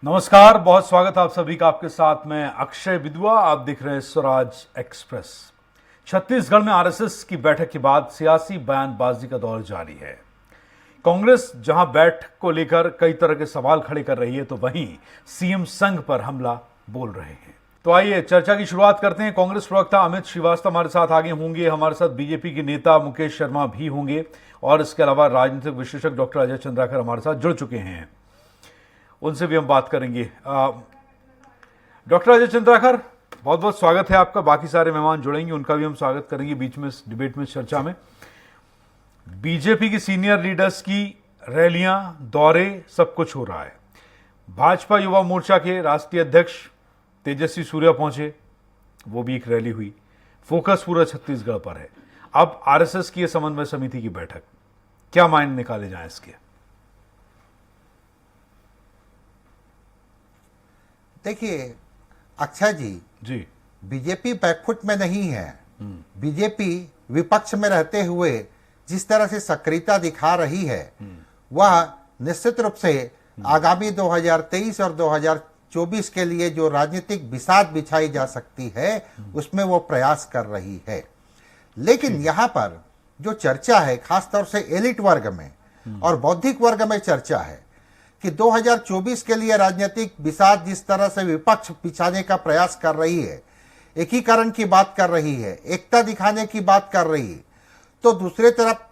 नमस्कार, बहुत स्वागत आप सभी का। आपके साथ में अक्षय विदुआ, आप दिख रहे हैं स्वराज एक्सप्रेस। छत्तीसगढ़ में आरएसएस की बैठक के बाद सियासी बयानबाजी का दौर जारी है। कांग्रेस जहां बैठक को लेकर कई तरह के सवाल खड़े कर रही है, तो वहीं सीएम संघ पर हमला बोल रहे हैं। तो आइए चर्चा की शुरुआत करते हैं। कांग्रेस प्रवक्ता अमित श्रीवास्तव हमारे साथ आगे होंगे, हमारे साथ बीजेपी के नेता मुकेश शर्मा भी होंगे और इसके अलावा राजनीतिक विश्लेषक डॉक्टर अजय चंद्राकर हमारे साथ जुड़ चुके हैं, उनसे भी हम बात करेंगे। डॉक्टर अजय चंद्राकर, बहुत बहुत स्वागत है आपका। बाकी सारे मेहमान जुड़ेंगे, उनका भी हम स्वागत करेंगे बीच में इस डिबेट में, चर्चा में। बीजेपी की सीनियर लीडर्स की रैलियां, दौरे, सब कुछ हो रहा है। भाजपा युवा मोर्चा के राष्ट्रीय अध्यक्ष तेजस्वी सूर्या पहुंचे, वो भी एक रैली हुई। फोकस पूरा छत्तीसगढ़ पर है। अब आरएसएस की समन्वय समिति की बैठक, क्या मायने निकाले जाएं इसके? देखिए अक्षय जी, बीजेपी बैकफुट में नहीं है। बीजेपी विपक्ष में रहते हुए जिस तरह से सक्रियता दिखा रही है, वह निश्चित रूप से आगामी 2023 और 2024 के लिए जो राजनीतिक बिसात बिछाई जा सकती है, उसमें वो प्रयास कर रही है। लेकिन यहाँ पर जो चर्चा है, खासतौर से एलिट वर्ग में और बौद्धिक वर्ग में चर्चा है कि 2024 के लिए राजनीतिक बिसात जिस तरह से विपक्ष बिछाने का प्रयास कर रही है, एकीकरण की बात कर रही है, एकता दिखाने की बात कर रही है, तो दूसरी तरफ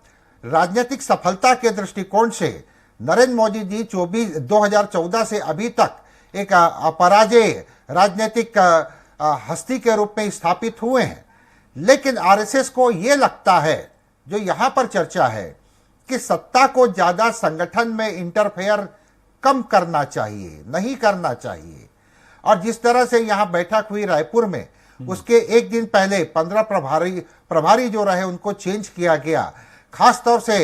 राजनीतिक सफलता के दृष्टिकोण से नरेंद्र मोदी जी 2014 से अभी तक एक अपराजय राजनीतिक हस्ती के रूप में स्थापित हुए हैं। लेकिन आरएसएस को यह लगता है, जो यहाँ पर चर्चा है, कि सत्ता को ज्यादा संगठन में इंटरफेयर कम करना चाहिए, नहीं करना चाहिए। और जिस तरह से यहाँ बैठक हुई रायपुर में, उसके एक दिन पहले 15 प्रभारी जो रहे उनको चेंज किया गया। खासतौर से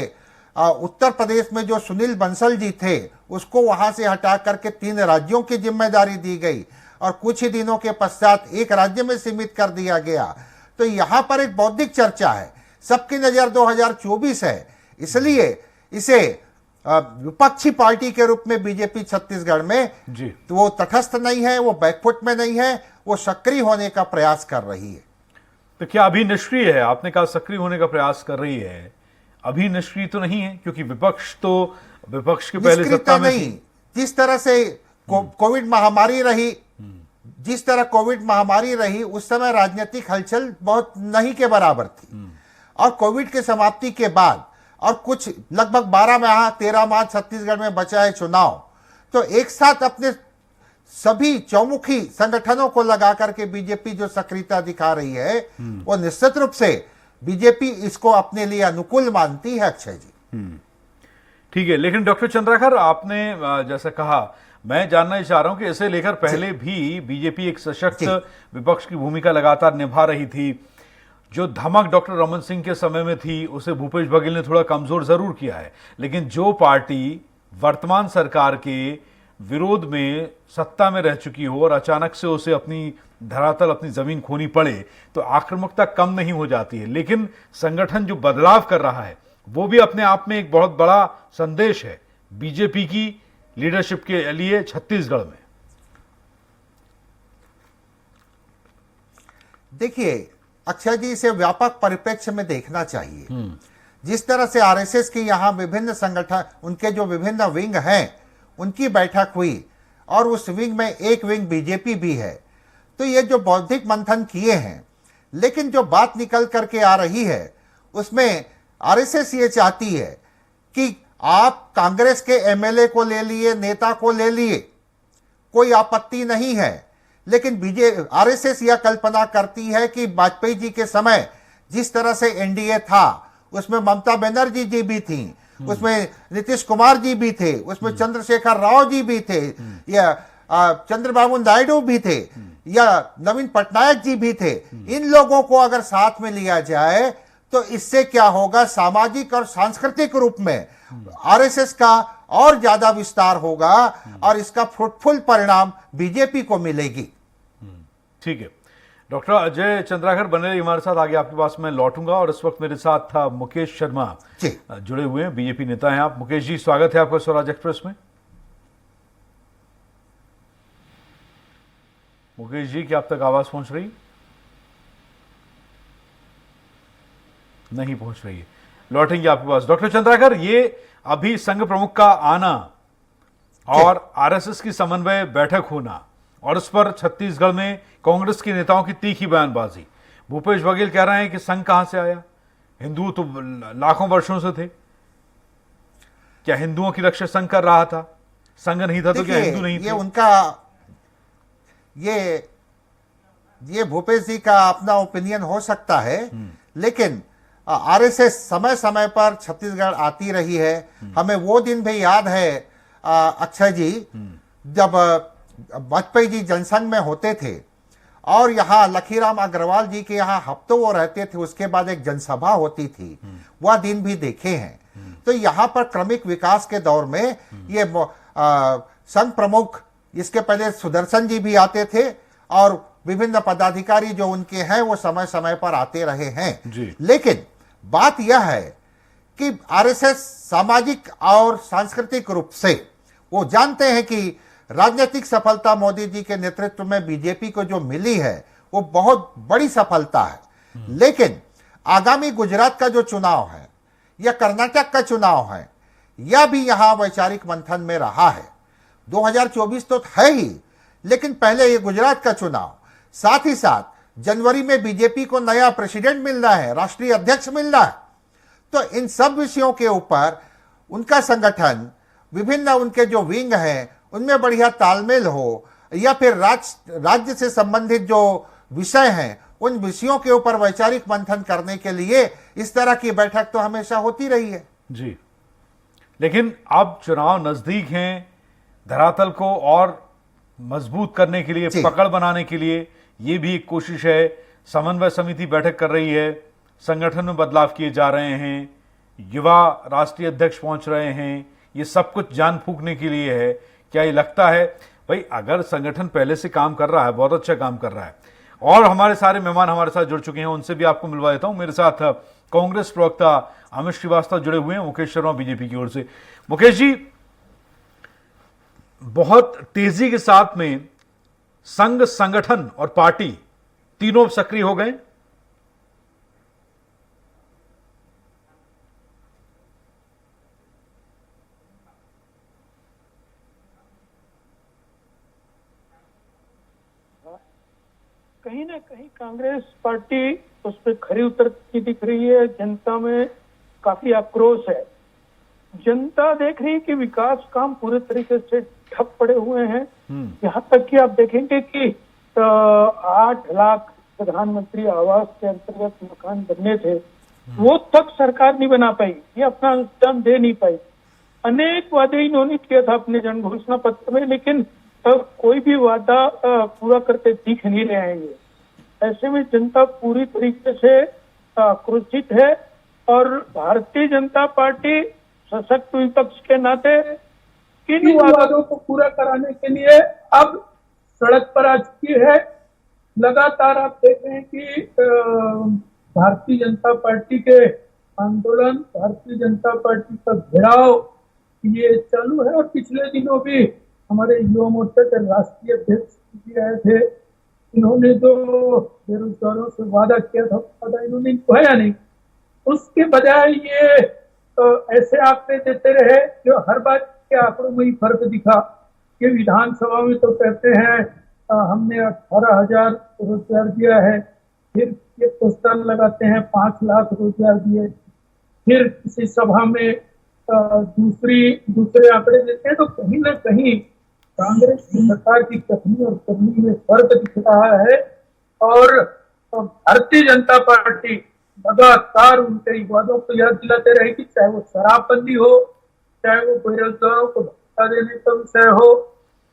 उत्तर प्रदेश में जो सुनील बंसल जी थे, उसको वहां से हटा करके 3 राज्यों की जिम्मेदारी दी गई और कुछ ही दिनों के पश्चात एक राज्य में सीमित कर दिया गया। तो यहाँ पर एक बौद्धिक चर्चा है, सबकी नजर 2024 है, इसलिए इसे विपक्षी पार्टी के रूप में बीजेपी छत्तीसगढ़ में जी, तो वो तटस्थ नहीं है, वो बैकफुट में नहीं है, वो सक्रिय होने का प्रयास कर रही है। तो क्या अभी निष्क्रिय है? आपने कहा सक्रिय होने का प्रयास कर रही है, अभी निष्क्रिय तो नहीं है, क्योंकि विपक्ष के पहले सत्ता में नहीं। जिस तरह से कोविड महामारी रही, जिस तरह कोविड महामारी रही, उस समय राजनीतिक हलचल बहुत नहीं के बराबर थी। और कोविड के समाप्ति के बाद और कुछ लगभग 13 माह छत्तीसगढ़ में बचा है चुनाव, तो एक साथ अपने सभी चौमुखी संगठनों को लगा करके बीजेपी जो सक्रियता दिखा रही है, वो निश्चित रूप से बीजेपी इसको अपने लिए अनुकूल मानती है। अक्षय जी, ठीक है। लेकिन डॉक्टर चंद्राकर, आपने जैसा कहा, मैं जानना चाह रहा हूं कि इसे लेकर पहले भी बीजेपी एक सशक्त विपक्ष की भूमिका लगातार निभा रही थी। जो धमक डॉक्टर रमन सिंह के समय में थी, उसे भूपेश बघेल ने थोड़ा कमजोर जरूर किया है। लेकिन जो पार्टी वर्तमान सरकार के विरोध में सत्ता में रह चुकी हो और अचानक से उसे अपनी धरातल, अपनी जमीन खोनी पड़े, तो आक्रामकता कम नहीं हो जाती है। लेकिन संगठन जो बदलाव कर रहा है, वो भी अपने आप में एक बहुत बड़ा संदेश है बीजेपी की लीडरशिप के लिए छत्तीसगढ़ में। देखिए अक्षय जी, इसे व्यापक परिप्रेक्ष्य में देखना चाहिए। जिस तरह से आरएसएस की यहाँ विभिन्न संगठन, उनके जो विभिन्न विंग हैं, उनकी बैठक हुई और उस विंग में एक विंग बीजेपी भी है, तो ये जो बौद्धिक मंथन किए हैं, लेकिन जो बात निकल करके आ रही है, उसमें आरएसएस ये चाहती है कि आप कांग्रेस के एमएलए को ले लिए, नेता को ले लिए, कोई आपत्ति नहीं है। लेकिन आरएसएस यह कल्पना करती है कि वाजपेयी जी के समय जिस तरह से एनडीए था, उसमें ममता बनर्जी जी भी थी, उसमें नीतीश कुमार जी भी थे, उसमें चंद्रशेखर राव जी भी थे, या चंद्रबाबू नायडू भी थे, या नवीन पटनायक जी भी थे। इन लोगों को अगर साथ में लिया जाए तो इससे क्या होगा, सामाजिक और सांस्कृतिक रूप में आरएसएस का और ज्यादा विस्तार होगा और इसका फ्रूटफुल परिणाम बीजेपी को मिलेगी। ठीक है। डॉक्टर अजय चंद्राकर बने रहिए हमारे साथ, आगे आपके पास मैं लौटूंगा। और इस वक्त मेरे साथ था मुकेश शर्मा जुड़े हुए हैं, बीजेपी नेता हैं आप। मुकेश जी, स्वागत है आपका स्वराज एक्सप्रेस में। मुकेश जी, क्या आप तक आवाज पहुंच रही? नहीं पहुंच रही है, लौटेंगे आपके पास। डॉक्टर चंद्राकर, ये अभी संघ प्रमुख का आना और आरएसएस की समन्वय बैठक होना और उस पर छत्तीसगढ़ में कांग्रेस के नेताओं की तीखी बयानबाजी, भूपेश बघेल कह रहे हैं कि संघ कहां से आया, हिंदू तो लाखों वर्षों से थे, क्या हिंदुओं की रक्षा संघ कर रहा था? संघ नहीं था तो क्या हिंदू नहीं थे? ये उनका ये भूपेश जी का अपना ओपिनियन हो सकता है, लेकिन आरएसएस समय समय पर छत्तीसगढ़ आती रही है। हमें वो दिन भी याद है अक्षय जी, जब वाजपेयी जी जनसंघ में होते थे और यहाँ लखीराम अग्रवाल जी के यहाँ हफ्तों वो रहते थे, उसके बाद एक जनसभा होती थी, वह दिन भी देखे हैं। तो यहाँ पर क्रमिक विकास के दौर में ये संघ प्रमुख, इसके पहले सुदर्शन जी भी आते थे और विभिन्न पदाधिकारी जो उनके हैं वो समय समय पर आते रहे हैं। लेकिन बात यह है कि आरएसएस सामाजिक और सांस्कृतिक रूप से वो जानते हैं कि राजनीतिक सफलता मोदी जी के नेतृत्व में बीजेपी को जो मिली है वो बहुत बड़ी सफलता है, लेकिन आगामी गुजरात का जो चुनाव है या कर्नाटक का चुनाव है, यह भी यहां वैचारिक मंथन में रहा है। 2024 तो है ही, लेकिन पहले ये गुजरात का चुनाव, साथ ही साथ जनवरी में बीजेपी को नया प्रेसिडेंट मिलना है, राष्ट्रीय अध्यक्ष मिलना है। तो इन सब विषयों के ऊपर उनका संगठन, विभिन्न उनके जो विंग हैं उनमें बढ़िया तालमेल हो, या फिर राज्य से संबंधित जो विषय हैं उन विषयों के ऊपर वैचारिक मंथन करने के लिए इस तरह की बैठक तो हमेशा होती रही है जी। लेकिन अब चुनाव नजदीक हैं, धरातल को और मजबूत करने के लिए, पकड़ बनाने के लिए ये भी एक कोशिश है। समन्वय समिति बैठक कर रही है, संगठन में बदलाव किए जा रहे हैं, युवा राष्ट्रीय अध्यक्ष पहुंच रहे हैं, ये सब कुछ जान फूंकने के लिए है। क्या ये लगता है भाई, अगर संगठन पहले से काम कर रहा है, बहुत अच्छा काम कर रहा है, और हमारे सारे मेहमान हमारे साथ जुड़ चुके हैं, उनसे भी आपको मिलवा देता हूं। मेरे साथ कांग्रेस प्रवक्ता अमित श्रीवास्तव जुड़े हुए हैं, मुकेश शर्मा बीजेपी की ओर से। मुकेश जी, बहुत तेजी के साथ में संघ, संगठन और पार्टी तीनों सक्रिय हो गए। कहीं ना कहीं कांग्रेस पार्टी उस पर खरी उतरती दिख रही है। जनता में काफी आक्रोश है। जनता देख रही है कि विकास काम पूरे तरीके से ठप पड़े हुए हैं। यहाँ तक कि आप देखेंगे कि 8 लाख प्रधानमंत्री आवास के अंतर्गत मकान बनने थे, वो तक सरकार नहीं बना पाई, ये अपना अनुदान दे नहीं पाई। अनेक वादे इन्होंने किया था अपने जन घोषणा पत्र में, लेकिन कोई भी वादा पूरा करते दिख नहीं रहे हैं। ये ऐसे में जनता पूरी तरीके से आक्रोशित है और भारतीय जनता पार्टी सशक्त विपक्ष के नाते किन वादों को पूरा कराने के लिए अब सड़क पर आ चुकी है। लगातार आप देख रहे हैं कि भारतीय जनता पार्टी के आंदोलन, भारतीय जनता पार्टी का घेराव ये चालू है। और पिछले दिनों भी हमारे युवा मोर्चा के राष्ट्रीय अध्यक्ष भी आए थे। इन्होंने जो बेरोजगारों से वादा किया था, वादा इन्होंने निभाया नहीं। उसके बजाय ये ऐसे आंकड़े देते रहे जो हर बात के आंकड़ों में ही फर्क दिखा। ये विधानसभा में तो कहते हैं हमने 18,000 रोजगार दिया है, फिर ये पोस्टर लगाते हैं 5 लाख रोजगार दिए, फिर किसी सभा में दूसरे आंकड़े देते हैं। तो कहीं ना कहीं कांग्रेस की सरकार की कथनी और करनी में फर्क दिख रहा है। और भारतीय जनता पार्टी लगातार उनके वादों को याद दिलाते रहेगी, चाहे वो शराबबंदी हो, चाहे वो बेरोजगारों को भत्ता देने का विषय हो,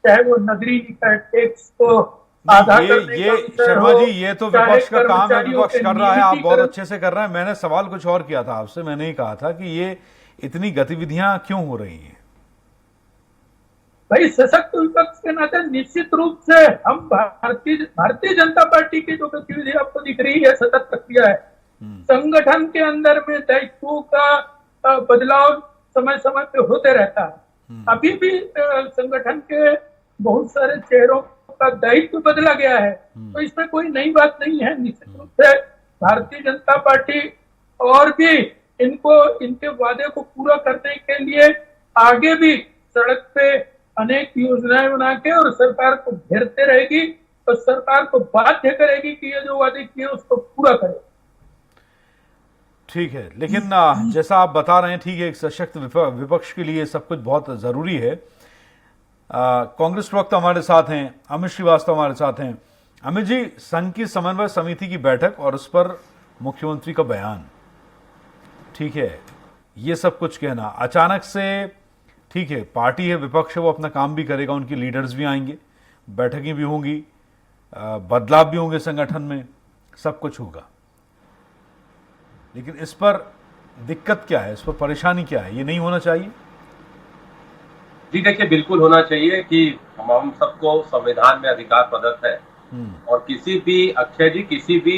चाहे वो नगरीय निकाय टैक्स को आधा करने का विषय शर्मा हो। जी, ये तो विपक्ष का काम है, विपक्ष कर रहा है, आप बहुत अच्छे से कर रहे हैं। मैंने सवाल कुछ और किया था आपसे, मैंने ही कहा था कि ये इतनी गतिविधियां क्यों हो रही हैं? भाई, सशक्त विपक्ष के नाते निश्चित रूप से हम भारतीय जनता पार्टी की जो गतिविधि आपको दिख रही है सतत प्रक्रिया है। संगठन के अंदर में दायित्वों का बदलाव समय समय पे होते रहता है। अभी भी संगठन के बहुत सारे चेहरों का दायित्व बदला गया है, तो इसमें कोई नई बात नहीं है। निश्चित रूप से भारतीय जनता पार्टी और भी इनको इनके वादे को पूरा करने के लिए आगे भी सड़क पे अनेक योजनाएं बना के और सरकार को घेरते रहेगी और सरकार को बाध्य करेगी कि ये जो वादे किए उसको पूरा करे। ठीक है, लेकिन जैसा आप बता रहे हैं, ठीक है, एक सशक्त विपक्ष के लिए सब कुछ बहुत जरूरी है। कांग्रेस प्रवक्ता हमारे साथ हैं, अमित श्रीवास्तव हमारे साथ हैं। अमित जी, संघ की समन्वय समिति की बैठक और उस पर मुख्यमंत्री का बयान, ठीक है, ये सब कुछ कहना अचानक से, ठीक है, पार्टी है, विपक्ष है, वो अपना काम भी करेगा, उनके लीडर्स भी आएंगे, बैठकें भी होंगी, बदलाव भी होंगे संगठन में, सब कुछ होगा, लेकिन इस पर दिक्कत क्या है, इस पर परेशानी क्या है? ये नहीं होना चाहिए? जी देखिए, बिल्कुल होना चाहिए कि हम सबको संविधान में अधिकार प्रदत्त है और किसी भी अक्षय जी किसी भी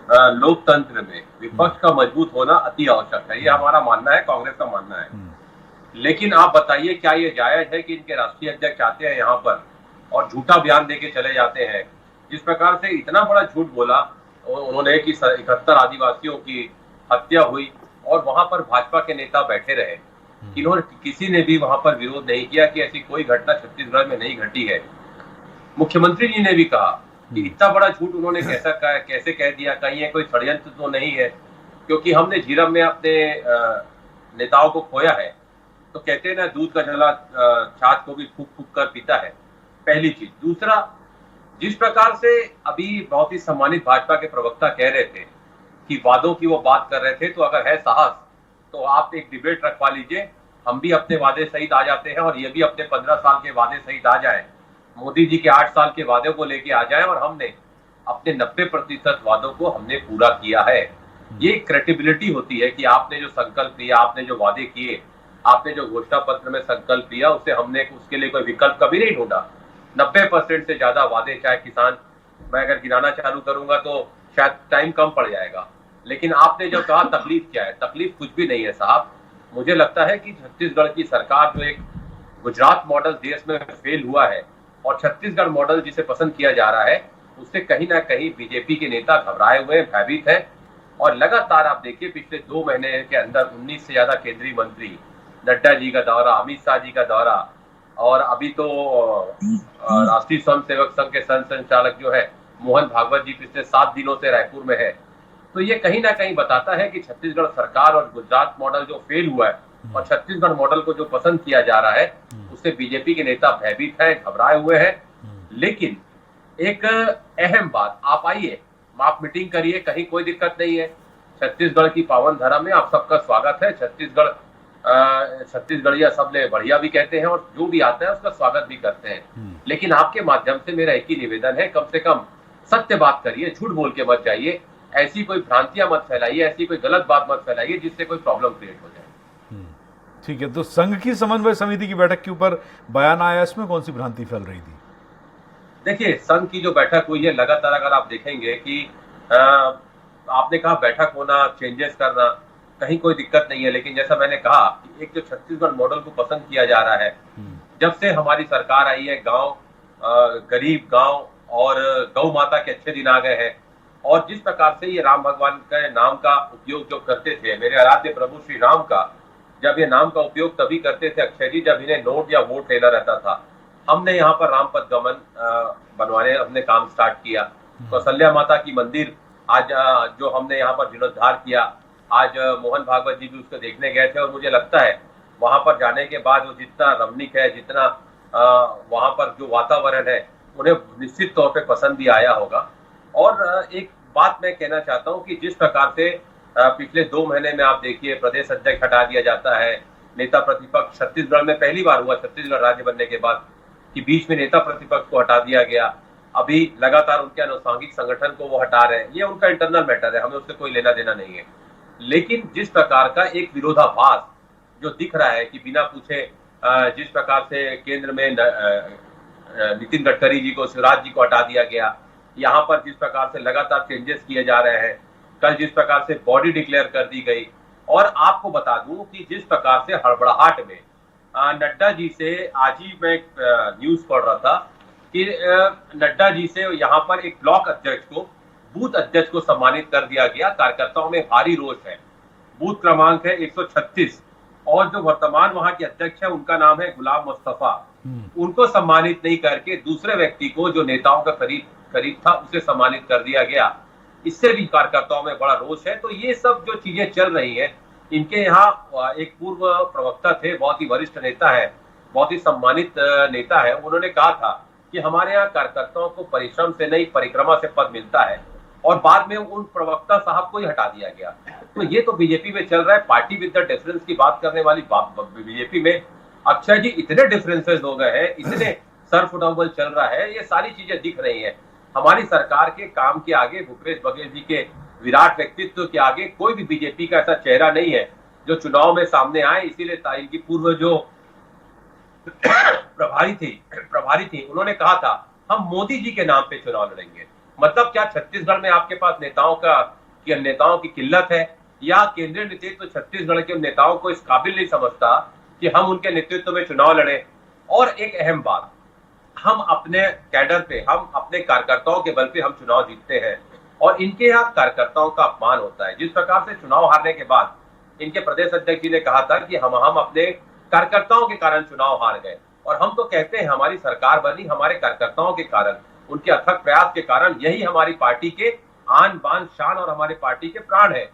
लोकतंत्र में विपक्ष का मजबूत होना अति आवश्यक है। ये हमारा मानना है, कांग्रेस का मानना है। लेकिन आप बताइए, क्या ये जायज है कि इनके राष्ट्रीय अध्यक्ष आते हैं यहाँ पर और झूठा बयान देके चले जाते हैं? जिस प्रकार से इतना बड़ा झूठ बोला उन्होंने कि 71 आदिवासियों की हत्या हुई और वहां पर भाजपा के नेता बैठे रहे, इन्होंने किसी ने भी वहां पर विरोध नहीं किया कि ऐसी कोई घटना छत्तीसगढ़ में नहीं घटी है। मुख्यमंत्री जी ने भी कहा कि इतना बड़ा झूठ उन्होंने कैसे कह दिया, कहीं ये कोई षड्यंत्र तो नहीं है, क्योंकि हमने झीरम में अपने नेताओं को खोया है। तो कहते हैं ना, दूध का झला छाछ को भी फूक फूक कर पीता है, पहली चीज। दूसरा, जिस प्रकार से अभी बहुत ही सम्मानित भाजपा के प्रवक्ता कह रहे थे कि वादों की वो बात कर रहे थे, तो अगर है साहस तो आप एक डिबेट रखवा लीजिए, हम भी अपने वादे सहित आ जाते हैं और ये भी अपने 15 साल के वादे सहित आ जाए, मोदी जी के 8 साल के वादे को लेके आ जाए और हमने अपने 90% वादों को हमने पूरा किया है। ये क्रेडिबिलिटी होती है कि आपने जो संकल्प लिया, आपने जो वादे किए, आपने जो घोषणा पत्र में संकल्प लिया, उसे हमने उसके लिए कोई विकल्प कभी नहीं ढूंढा। 90% से ज्यादा वादे, चाहे किसान, मैं अगर गिनाना चालू करूंगा तो शायद टाइम कम पड़ जाएगा, लेकिन आपने जो कहा तकलीफ क्या है, तकलीफ कुछ भी नहीं है साहब। मुझे लगता है कि छत्तीसगढ़ की सरकार जो एक गुजरात मॉडल देश में फेल हुआ है और छत्तीसगढ़ मॉडल जिसे पसंद किया जा रहा है, उससे कहीं ना कहीं बीजेपी के नेता घबराए हुए हैं, भयभीत हैं। और लगातार आप देखिए, पिछले 2 महीने के अंदर 19 से ज्यादा केंद्रीय मंत्री, नड्डा जी का दौरा, अमित शाह जी का दौरा, और अभी तो राष्ट्रीय स्वयं सेवक संघ के संचालक जो है मोहन भागवत जी पिछले 7 दिनों से रायपुर में है। तो ये कहीं ना कहीं बताता है कि छत्तीसगढ़ सरकार और गुजरात मॉडल जो फेल हुआ है और छत्तीसगढ़ मॉडल को जो पसंद किया जा रहा है, उससे बीजेपी के नेता भयभीत हैं, घबराए हुए हैं। लेकिन एक अहम बात, आप आइए, आप मीटिंग करिए, कहीं कोई दिक्कत नहीं है। छत्तीसगढ़ की पावन धरा में आप सबका स्वागत है। छत्तीसगढ़िया सब ने बढ़िया भी कहते हैं और जो भी आता है उसका स्वागत भी करते हैं। लेकिन आपके माध्यम से मेरा एक ही निवेदन है, कम से कम सत्य बात करिए, झूठ बोल के मत जाइए, ऐसी कोई भ्रांतियां मत फैलाइए, ऐसी कोई गलत बात मत फैलाइए जिससे कोई प्रॉब्लम क्रिएट हो जाए। ठीक है, तो संघ की समन्वय समिति की बैठक के ऊपर बयान आया, इसमें कौन सी भ्रांति फैल रही थी? देखिए, संघ की जो बैठक हुई है, लगातार अगर आप देखेंगे कि आपने कहा बैठक होना, चेंजेस करना, कहीं कोई दिक्कत नहीं है। लेकिन जैसा मैंने कहा कि एक जो छत्तीसगढ़ मॉडल को पसंद किया जा रहा है, जब से हमारी सरकार आई है, गांव, गरीब गांव और गौ माता के अच्छे दिन आ गए हैं। और जिस प्रकार से ये राम भगवान के नाम का उपयोग जो करते थे, मेरे आराध्य प्रभु श्री राम का, जब ये नाम का उपयोग तभी करते थे अक्षय जी, जब इन्हें नोट या वोट लेना रहता था। हमने यहाँ पर राम पथ गमन बनवाने हमने काम स्टार्ट किया। कौशल्या माता की मंदिर आज जो हमने यहाँ पर जीर्णोद्धार किया, आज मोहन भागवत जी भी उसको देखने गए थे और मुझे लगता है वहां पर जाने के बाद वो जितना रमणीक है, जितना वहां पर जो वातावरण है, उन्हें निश्चित तौर पे पसंद भी आया होगा। और एक बात मैं कहना चाहता हूं कि जिस प्रकार से पिछले 2 महीने में आप देखिए, प्रदेश अध्यक्ष हटा दिया जाता है, नेता प्रतिपक्ष, छत्तीसगढ़ में पहली बार हुआ, छत्तीसगढ़ राज्य बनने के बाद, कि बीच में नेता प्रतिपक्ष को हटा दिया गया। अभी लगातार उनके अनुसांगिक संगठन को वो हटा रहे हैं, ये उनका इंटरनल मैटर है, हमें उससे कोई लेना देना नहीं है। लेकिन जिस प्रकार का एक विरोधाभास जो दिख रहा है कि बिना पूछे जिस प्रकार से केंद्र में नितिन गडकरी जी को, शिवराज जी को हटा दिया गया, यहाँ पर जिस प्रकार से लगातार चेंजेस किए जा रहे हैं, कल जिस प्रकार से बॉडी डिक्लेयर कर दी गई, और आपको बता दूं कि जिस प्रकार से हड़बड़ाहट में नड्डा जी से, आज ही मैं न्यूज पढ़ रहा था कि नड्डा जी से यहाँ पर एक ब्लॉक अध्यक्ष को, बूथ अध्यक्ष को सम्मानित कर दिया गया। कार्यकर्ताओं में भारी रोष है। बूथ क्रमांक है 136 और जो वर्तमान वहां के अध्यक्ष है उनका नाम है गुलाम मुस्तफा। उनको सम्मानित नहीं करके दूसरे व्यक्ति को जो नेताओं का करीब था उसे सम्मानित कर दिया गया। इससे भी कार्यकर्ताओं में बड़ा रोष है। तो ये सब जो चीजें चल रही हैं, इनके यहाँ एक पूर्व प्रवक्ता थे, बहुत ही वरिष्ठ नेता है, बहुत ही सम्मानित नेता है। उन्होंने कहा था कि हमारे यहाँ कार्यकर्ताओं को परिश्रम से नहीं परिक्रमा से पद मिलता है, और बाद में उन प्रवक्ता साहब को ही हटा दिया गया। तो ये तो बीजेपी में चल रहा है। पार्टी विद द डिफरेंस की बात करने वाली बीजेपी में अक्षय जी इतने डिफरेंसेस हो गए हैं, इतने सर्फ डबल चल रहा है, ये सारी चीजें दिख रही हैं। हमारी सरकार के काम के आगे, भूपेश बघेल जी के विराट व्यक्तित्व के आगे कोई भी बीजेपी का ऐसा चेहरा नहीं है जो चुनाव में सामने आए। इसीलिए इनकी पूर्व जो प्रभारी थी उन्होंने कहा था हम मोदी जी के नाम पे चुनाव लड़ेंगे। मतलब क्या छत्तीसगढ़ में आपके पास नेताओं की किल्लत है, या केंद्रीय नेतृत्व छत्तीसगढ़ के नेताओं को इस काबिल नहीं समझता कि हम उनके नेतृत्व में चुनाव लड़ें? और एक अहम बात, हम अपने कैडर पे, हम अपने कार्यकर्ताओं के बल पे हम चुनाव जीतते हैं, और इनके यहाँ कार्यकर्ताओं का अपमान होता है। जिस प्रकार से चुनाव हारने के बाद इनके प्रदेश अध्यक्ष जी ने कहा था कि हम अपने कार्यकर्ताओं के कारण चुनाव हार गए, और हम तो कहते हैं हमारी सरकार बनी हमारे कार्यकर्ताओं के कारण, उनके अथक प्रयास के कारण। यही हमारी पार्टी के आन बान शान और हमारी पार्टी के प्राण है।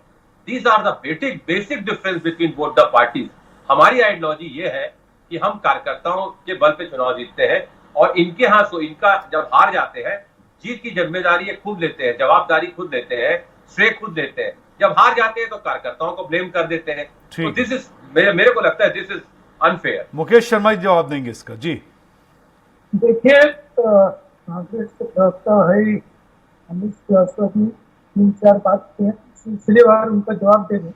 These are the basic difference between both the parties. हमारी आइडियोलॉजी ये है कि हम कार्यकर्ताओं के बल पे चुनाव जीतते हैं, और इनके यहाँ इनका जब हार जाते हैं, जीत की जिम्मेदारी ये खुद लेते हैं, जवाबदारी खुद लेते हैं, श्रेय खुद लेते हैं। जब हार जाते हैं तो कार्यकर्ताओं को ब्लेम कर देते हैं। तो दिस इज, मेरे को लगता है this is unfair. Mukesh Sharma ji जवाब देंगे इसका। जी देखिए, कांग्रेस के प्रवक्ता है अमित श्रीवास्तव जी 3-4 बात किए हैं, सिलसिलेवार उनका जवाब दे दें।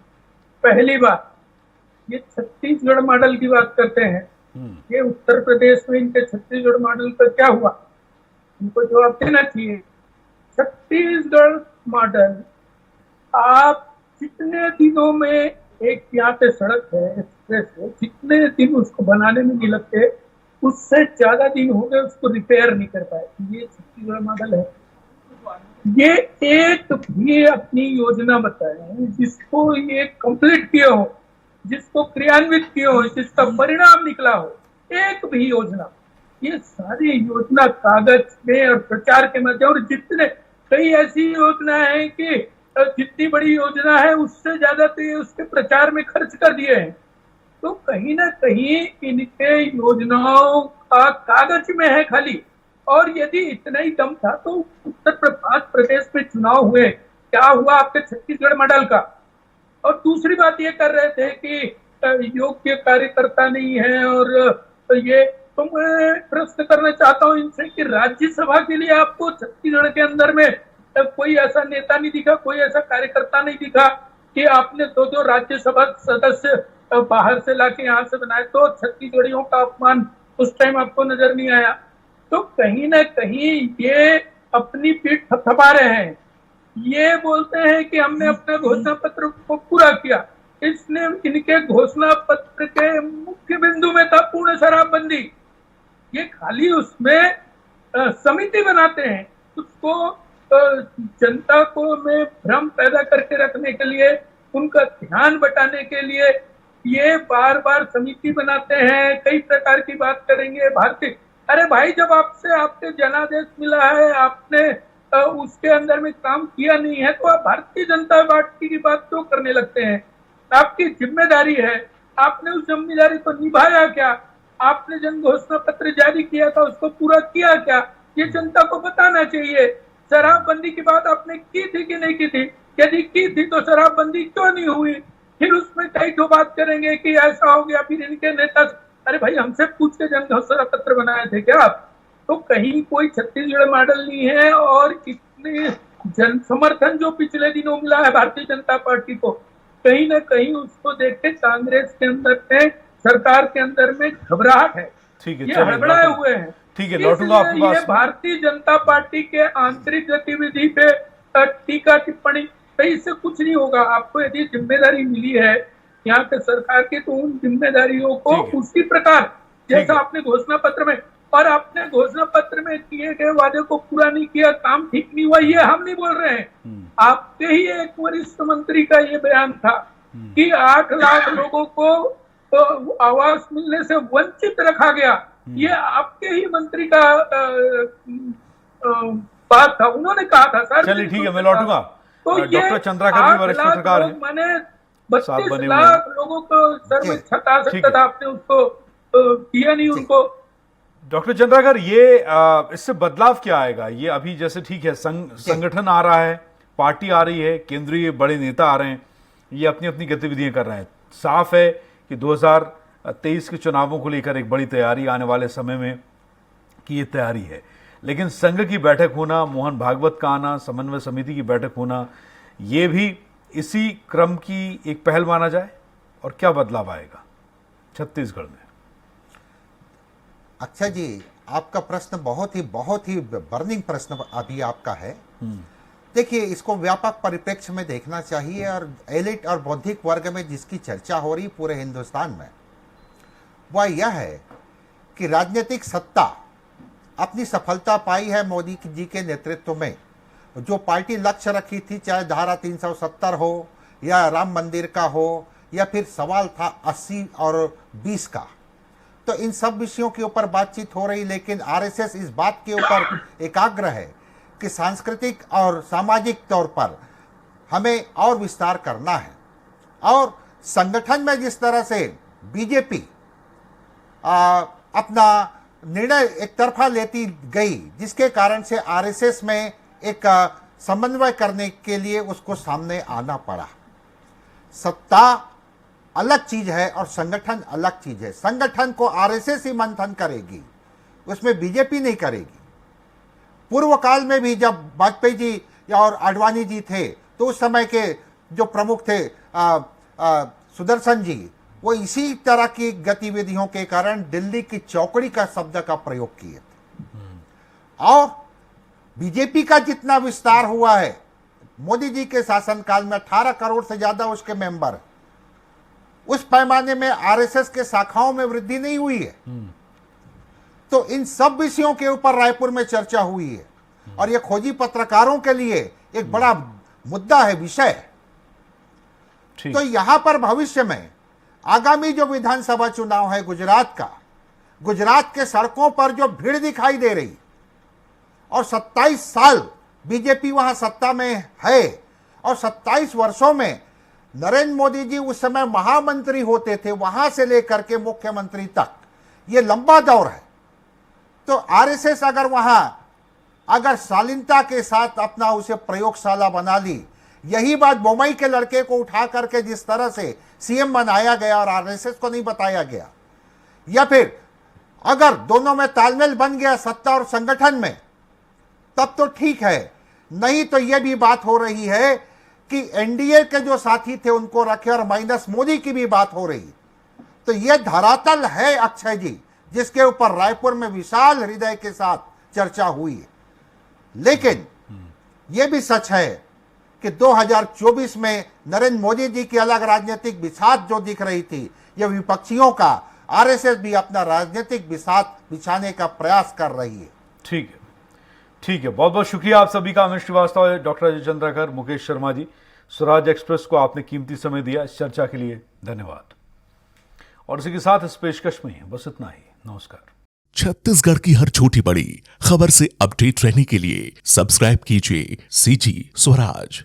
पहली बात, ये छत्तीसगढ़ मॉडल की बात करते हैं, ये उत्तर प्रदेश में इनके छत्तीसगढ़ मॉडल का क्या हुआ, इनको जवाब देना चाहिए। छत्तीसगढ़ मॉडल, आप जितने दिनों में एक यहाँ पे सड़क है एक्सप्रेस है, जितने दिन उसको बनाने में नहीं लगते, उससे ज्यादा दिन हो गए उसको रिपेयर नहीं कर पाए। ये छत्तीसगढ़ मॉडल है। ये एक भी अपनी योजना बताए जिसको ये कंप्लीट किए हो, जिसको क्रियान्वित किए हो, जिसका परिणाम निकला हो, एक भी योजना। ये सारी योजना कागज में और प्रचार के माध्यम, और जितने कई ऐसी योजना है कि जितनी बड़ी योजना है उससे ज्यादा तो ये उसके प्रचार में खर्च कर दिए हैं। तो कहीं ना कहीं इनके योजनाओं का कागज में है खाली। और यदि इतना ही दम था तो उत्तर प्रदेश में चुनाव हुए, क्या हुआ आपके छत्तीसगढ़ मॉडल का? और दूसरी बात ये कर रहे थे कि योग्य कार्यकर्ता नहीं है, और ये तो मैं प्रश्न करना चाहता हूं इनसे कि राज्यसभा के लिए आपको छत्तीसगढ़ के अंदर में कोई ऐसा नेता नहीं दिखा, कोई ऐसा कार्यकर्ता नहीं दिखा कि आपने दो राज्यसभा सदस्य बाहर से लाके यहाँ से बनाए, तो छत्तीसगढ़ियों का अपमान उस टाइम आपको नजर नहीं आया। तो कहीं ना कहीं ये अपनी पीठ थपथपा रहे हैं। ये बोलते हैं कि हमने अपने घोषणा पत्र को पूरा किया। इसने इनके घोषणा पत्र के मुख्य बिंदु में था पूर्ण शराबबंदी। ये खाली उसमें समिति बनाते हैं, उसको जनता को में भ्रम पैदा करके रखने के लिए, उनका ध्यान बटाने के लिए ये बार बार समिति बनाते हैं। कई प्रकार की बात करेंगे भारतीय। अरे भाई, जब आपसे आपके जनादेश मिला है, आपने उसके अंदर में काम किया नहीं है, तो आप भारतीय जनता पार्टी की बात क्यों करने लगते हैं? आपकी जिम्मेदारी है, आपने उस जिम्मेदारी को निभाया क्या? आपने जन घोषणा पत्र जारी किया था, उसको पूरा किया क्या? ये जनता को बताना चाहिए। शराबबंदी की बात आपने की थी कि नहीं की थी? यदि की थी तो शराबबंदी क्यों नहीं हुई? फिर उसमें कई तो बात करेंगे कि ऐसा हो गया, फिर इनके नेता। अरे भाई, हमसे पूछ के जन घोषणा पत्र बनाए थे क्या आप? तो कहीं कोई छत्तीसगढ़ मॉडल नहीं है। और इतने जन समर्थन जो पिछले दिनों मिला है भारतीय जनता पार्टी को, कहीं ना कहीं उसको देख के कांग्रेस के अंदर में, सरकार के अंदर में घबराहट है। ठीक है, ये हड़बड़ाए हुए हैं। ठीक है, लौटूंगा आपके पास। ये भारतीय जनता पार्टी के आंतरिक गतिविधि पे टीका टिप्पणी, कहीं इससे कुछ नहीं होगा। आपको यदि जिम्मेदारी मिली है यहाँ के सरकार की, तो उन जिम्मेदारियों को उसी प्रकार जैसा आपने घोषणा पत्र में और आपने घोषणा पत्र में किए गए वादे को पूरा नहीं किया, काम ठीक नहीं हुआ, ये हम नहीं बोल रहे हैं। आपके ही एक वरिष्ठ मंत्री का ये बयान था कि 8 लाख लोगों को तो आवास मिलने से वंचित रखा गया। ये आपके ही मंत्री का बात था, उन्होंने कहा था। सर चलिए ठीक है, मैं लौटूंगा। तो डॉक्टर चंद्राकर जी वरिष्ठ पत्रकार हैं, मैंने साथ 32 बने हुए लाख लोगों को सर में छटा सकता था, आपने उसको किया नहीं उनको। डॉक्टर चंद्राकर, ये इससे बदलाव क्या आएगा? ये अभी जैसे ठीक है, संगठन आ रहा है, पार्टी आ रही है, केंद्रीय बड़े नेता आ रहे हैं, ये अपनी अपनी गतिविधियां कर रहे हैं। साफ है कि 2023 के चुनावों को लेकर एक बड़ी तैयारी आने वाले समय में की ये तैयारी है, लेकिन संघ की बैठक होना, मोहन भागवत का आना, समन्वय समिति की बैठक होना, ये भी इसी क्रम की एक पहल माना जाए। और क्या बदलाव आएगा छत्तीसगढ़ में? अक्षय जी, आपका प्रश्न बहुत ही बर्निंग प्रश्न अभी आपका है। देखिए, इसको व्यापक परिप्रेक्ष्य में देखना चाहिए, और एलिट और बौद्धिक वर्ग में जिसकी चर्चा हो रही पूरे हिंदुस्तान में, वह यह है कि राजनीतिक सत्ता अपनी सफलता पाई है मोदी जी के नेतृत्व में। जो पार्टी लक्ष्य रखी थी, चाहे धारा 370 हो या राम मंदिर का हो, या फिर सवाल था 80 और 20 का, तो इन सब विषयों के ऊपर बातचीत हो रही। लेकिन आरएसएस इस बात के ऊपर एकाग्र है कि सांस्कृतिक और सामाजिक तौर पर हमें और विस्तार करना है। और संगठन में जिस तरह से बीजेपी अपना निर्णय एक तरफा लेती गई, जिसके कारण से आरएसएस में एक समन्वय करने के लिए उसको सामने आना पड़ा। सत्ता अलग चीज है और संगठन अलग चीज है। संगठन को आरएसएस ही मंथन करेगी, उसमें बीजेपी नहीं करेगी। पूर्व काल में भी जब वाजपेयी जी और आडवाणी जी थे, तो उस समय के जो प्रमुख थे सुदर्शन जी, वो इसी तरह की गतिविधियों के कारण दिल्ली की चौकड़ी का शब्द का प्रयोग किए थे। और बीजेपी का जितना विस्तार हुआ है मोदी जी के शासनकाल में, 18 करोड़ से ज्यादा उसके मेंबर, उस पैमाने में आरएसएस के शाखाओं में वृद्धि नहीं हुई है। तो इन सब विषयों के ऊपर रायपुर में चर्चा हुई है, और यह खोजी पत्रकारों के लिए एक बड़ा मुद्दा है, विषय। तो यहां पर भविष्य में आगामी जो विधानसभा चुनाव है गुजरात का, गुजरात के सड़कों पर जो भीड़ दिखाई दे रही, और 27 साल बीजेपी वहां सत्ता में है, और 27 वर्षों में नरेंद्र मोदी जी उस समय महामंत्री होते थे, वहां से लेकर के मुख्यमंत्री तक, यह लंबा दौर है। तो आरएसएस अगर शालीनता के साथ अपना उसे प्रयोगशाला बना ली, यही बात मुंबई के लड़के को उठा करके जिस तरह से सीएम बनाया गया और आरएसएस को नहीं बताया गया, या फिर अगर दोनों में तालमेल बन गया सत्ता और संगठन में, तब तो ठीक है। नहीं तो यह भी बात हो रही है कि एनडीए के जो साथी थे उनको रखे, और माइनस मोदी की भी बात हो रही। तो यह धरातल है अक्षय जी, जिसके ऊपर रायपुर में विशाल हृदय के साथ चर्चा हुई है। लेकिन यह भी सच है कि 2024 में नरेंद्र मोदी जी की अलग राजनीतिक बिसात जो दिख रही थी, यह विपक्षियों का, आरएसएस भी अपना राजनीतिक बिसात बिछाने का प्रयास कर रही है। ठीक है, ठीक है, बहुत बहुत शुक्रिया आप सभी का। अमित श्रीवास्तव, डॉक्टर अजय चंद्राकर, मुकेश शर्मा जी, स्वराज एक्सप्रेस को आपने कीमती समय दिया। इस चर्चा के लिए धन्यवाद। और इसी के साथ इस पेशकश में बस इतना ही। नमस्कार। छत्तीसगढ़ की हर छोटी बड़ी खबर से अपडेट रहने के लिए सब्सक्राइब कीजिए सीजी स्वराज।